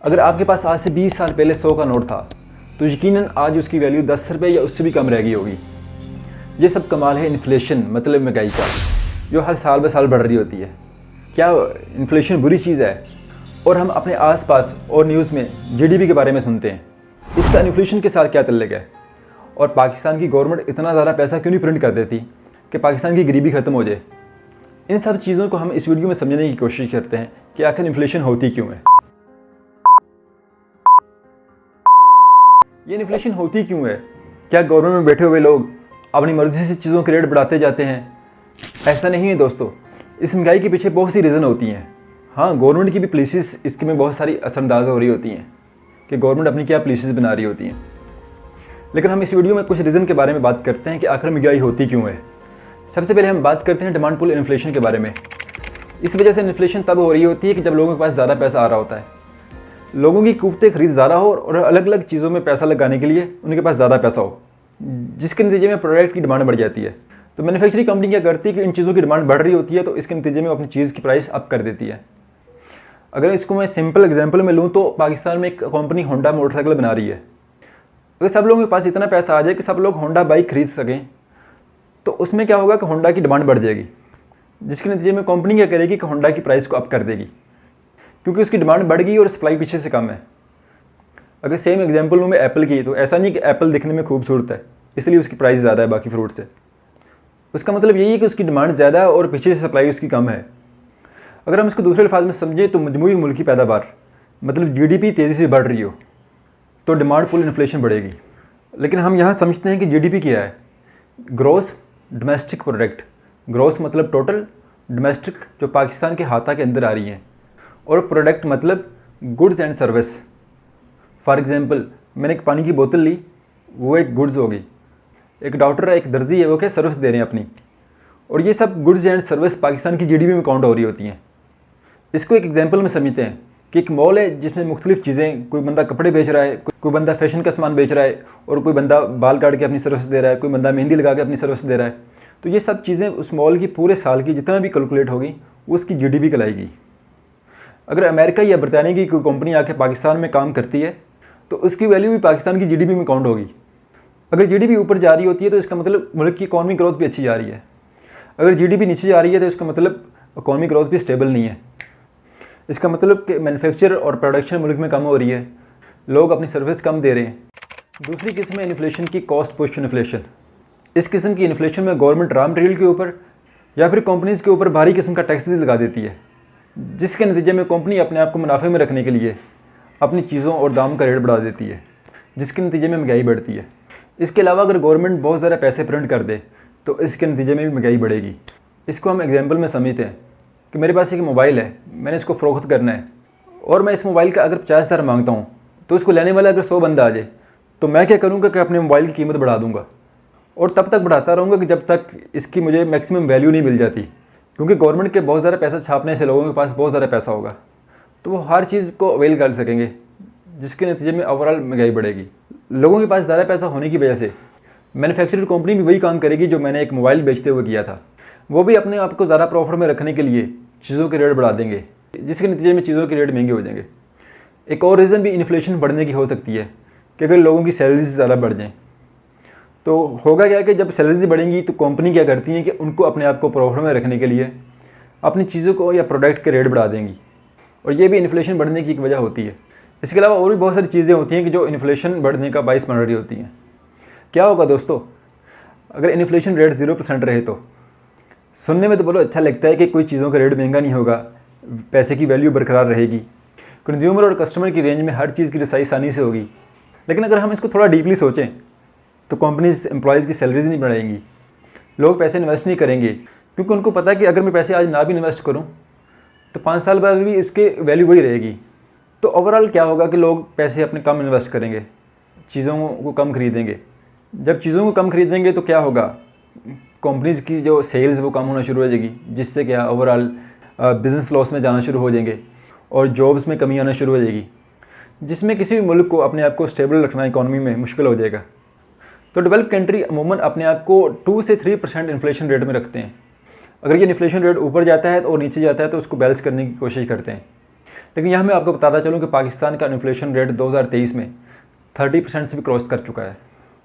अगर आपके पास आज से 20 साल पहले 100 का नोट था तो यकीनन आज उसकी वैल्यू 10 रुपये या उससे भी कम रह गई होगी। ये सब कमाल है इन्फ्लेशन मतलब महंगाई का, जो हर साल ब साल बढ़ रही होती है। क्या इन्फ्लेशन बुरी चीज़ है? और हम अपने आसपास और न्यूज़ में जीडीपी के बारे में सुनते हैं। इसका इन्फ्लेशन के साथ क्या ताल्लुक है? और पाकिस्तान की गवर्नमेंट इतना ज़्यादा पैसा क्यों नहीं प्रिंट कर देती कि पाकिस्तान की गरीबी ख़त्म हो जाए? इन सब चीज़ों को हम इस वीडियो में समझने की कोशिश करते हैं कि आखिर इन्फ्लेशन होती क्यों है। ये इन्फ्लेशन होती क्यों है? क्या गवर्नमेंट में बैठे हुए लोग अपनी मर्जी से चीज़ों के रेट बढ़ाते जाते हैं? ऐसा नहीं है दोस्तों, इस महंगाई के पीछे बहुत सी रीज़न होती हैं। हाँ, गवर्नमेंट की भी पॉलिसीज़ इसके में बहुत सारी असरअंदाज हो रही होती हैं कि गवर्नमेंट अपनी क्या पॉलिसीज़ बना रही होती हैं। लेकिन हम इस वीडियो में कुछ रीज़न के बारे में बात करते हैं कि आखिर महंगाई होती क्यों है। सबसे पहले हम बात करते हैं डिमांड पुल इन्फ्लेशन के बारे में। इस वजह से इन्फ्लेशन तब हो रही होती है कि जब लोगों के पास ज़्यादा पैसा आ रहा होता है। लोगों की क़ुव्वत खरीद ज़्यादा हो और अलग अलग चीज़ों में पैसा लगाने के लिए उनके पास ज़्यादा पैसा हो, जिसके नतीजे में प्रोडक्ट की डिमांड बढ़ जाती है। तो मैन्युफैक्चरिंग कंपनी क्या करती है कि इन चीज़ों की डिमांड बढ़ रही होती है तो इसके नतीजे में अपनी चीज़ की प्राइस अप कर देती है। अगर इसको मैं सिंपल एग्जांपल में लूँ तो पाकिस्तान में एक कंपनी होंडा मोटरसाइकिल बना रही है। अगर सब लोगों के पास इतना पैसा आ जाए कि सब लोग होंडा बाइक खरीद सकें तो उसमें क्या होगा कि होंडा की डिमांड बढ़ जाएगी, जिसके नतीजे में कंपनी क्या करेगी कि होंडा की प्राइस को अप कर देगी, क्योंकि उसकी डिमांड बढ़ गई और सप्लाई पीछे से कम है। अगर सेम एग्जांपल लूँ मैं एप्पल की, तो ऐसा नहीं कि एप्पल दिखने में खूबसूरत है इसलिए उसकी प्राइस ज़्यादा है बाकी फ्रूट से। उसका मतलब यही है कि उसकी डिमांड ज़्यादा है और पीछे से सप्लाई उसकी कम है। अगर हम इसको दूसरे अल्फाज में समझें तो मजमूई मुल्की पैदावार मतलब जीडीपी तेज़ी से बढ़ रही हो तो डिमांड पुल इन्फ्लेशन बढ़ेगी। लेकिन हम यहाँ समझते हैं कि जीडीपी क्या है? Gross domestic product. ग्रॉस मतलब टोटल, डोमेस्टिक जो पाकिस्तान के हाथा के अंदर आ रही हैं, और प्रोडक्ट मतलब goods and service. For example मैंने एक पानी की बोतल ली, वो एक गुड्स होगी। एक डॉक्टर है, एक दर्जी है, वो क्या सर्विस दे रहे हैं अपनी, और ये सब गुड्स एंड सर्विस पाकिस्तान की जीडीपी में काउंट हो रही होती हैं। इसको एक एग्जांपल में समझते हैं कि एक मॉल है जिसमें मुख्तलिफ चीज़ें, कोई बंदा कपड़े बेच रहा है, कोई बंदा फैशन का सामान बेच रहा है, और कोई बंदा बाल काट के अपनी सर्विस दे रहा है, कोई बंदा मेहंदी लगा के अपनी सर्विस दे रहा है। तो ये सब चीज़ें उस मॉल की पूरे साल की जितना भी कैलकुलेट होगी वो उसकी जीडीपी कहलाएगी। अगर अमेरिका या बरतानिया की कोई कंपनी आके पाकिस्तान में काम करती है तो उसकी वैल्यू भी पाकिस्तान की जीडीपी में काउंट होगी। अगर जीडीपी ऊपर जा रही होती है तो इसका मतलब मुल्क की इकॉनमिक ग्रोथ भी अच्छी जा रही है। अगर जीडीपी नीचे जा रही है तो इसका मतलब इकॉनमिक ग्रोथ भी स्टेबल नहीं है। इसका मतलब कि मैन्युफैक्चर और प्रोडक्शन मुल्क में कम हो रही है, लोग अपनी सर्विस कम दे रहे हैं। दूसरी किस्म है इन्फ्लेशन की कॉस्ट पुश इन्फ्लेशन। इस किस्म की इन्फ्लेशन में गवर्नमेंट रॉ मटेरियल के ऊपर या फिर कंपनीज़ के ऊपर भारी किस्म का टैक्स लगा देती है, जिसके नतीजे में कंपनी अपने आप को मुनाफे में रखने के लिए अपनी चीज़ों और दाम का रेट बढ़ा देती है, जिसके नतीजे में महंगाई बढ़ती है। इसके अलावा अगर गवर्नमेंट बहुत ज़्यादा पैसे प्रिंट कर दे तो इसके नतीजे में भी महंगाई बढ़ेगी। इसको हम एग्जांपल में समझते हैं कि मेरे पास एक मोबाइल है, मैंने इसको फ़रोख्त करना है, और मैं इस मोबाइल का अगर 50,000 मांगता हूँ तो उसको लेने वाला अगर 100 बंदा आ जाए तो मैं क्या करूँगा कि अपने मोबाइल की कीमत बढ़ा दूँगा, और तब तक बढ़ाता रहूँगा कि जब तक इसकी मुझे मैक्सिमम वैल्यू नहीं मिल जाती। क्योंकि गवर्नमेंट के बहुत ज़्यादा पैसा छापने से लोगों के पास बहुत ज़्यादा पैसा होगा तो वो हर चीज़ को अवेल कर सकेंगे, जिसके नतीजे में ओवरऑल महंगाई बढ़ेगी। लोगों के पास ज़्यादा पैसा होने की वजह से मैन्युफैक्चरिंग कंपनी भी वही काम करेगी जो मैंने एक मोबाइल बेचते हुए किया था। वो भी अपने आप को ज़्यादा प्रॉफिट में रखने के लिए चीज़ों के रेट बढ़ा देंगे, जिसके नतीजे में चीज़ों के रेट महंगे हो जाएंगे। एक और रीज़न भी इन्फ्लेशन बढ़ने की हो सकती है कि अगर लोगों की सैलरीज ज़्यादा बढ़ जाएँ तो होगा क्या कि जब सैलरीज बढ़ेंगी तो कंपनी क्या करती हैं कि उनको अपने आप को प्रॉफिट में रखने के लिए अपनी चीज़ों को या प्रोडक्ट के रेट बढ़ा देंगी, और ये भी इन्फ्लेशन बढ़ने की एक वजह होती है। इसके अलावा और भी बहुत सारी चीज़ें होती हैं कि जो इन्फ्लेशन बढ़ने का बायस बन रही होती हैं। क्या होगा दोस्तों अगर इन्फ्लेशन रेट 0% रहे तो? सुनने में तो बहुत अच्छा लगता है कि कोई चीज़ों का रेट महंगा नहीं होगा, पैसे की वैल्यू बरकरार रहेगी, कंज्यूमर और कस्टमर की रेंज में हर चीज़ की रसाई आसानी से होगी। लेकिन अगर हम इसको थोड़ा डीपली सोचें तो कंपनीज एम्प्लॉयज़ की सैलरीज नहीं बढ़ाएंगी, लोग पैसे इन्वेस्ट नहीं करेंगे, क्योंकि उनको पता है कि अगर मैं पैसे आज ना भी इन्वेस्ट करूं तो 5 साल बाद भी इसके वैल्यू वही रहेगी। तो ओवरऑल क्या होगा कि लोग पैसे अपने कम इन्वेस्ट करेंगे, चीज़ों को कम खरीदेंगे। जब चीज़ों को कम खरीदेंगे तो क्या होगा, कंपनीज़ की जो सेल्स वो कम होना शुरू हो जाएगी, जिससे क्या ओवरऑल बिज़नेस लॉस में जाना शुरू हो जाएंगे और जॉब्स में कमी आना शुरू हो जाएगी, जिसमें किसी भी मुल्क को अपने आप को स्टेबल रखना इकॉनमी में मुश्किल हो जाएगा। तो डेवलप कंट्री अमूमन अपने आप को 2 से 3% इन्फ्लेशन रेट में रखते हैं। अगर ये इन्फ्लेशन रेट ऊपर जाता है और नीचे जाता है तो उसको बैलेंस करने की कोशिश करते हैं। लेकिन यहाँ मैं आपको बताता चलूँ कि पाकिस्तान का इन्फ्लेशन रेट 2023 में 30% से भी क्रॉस कर चुका है।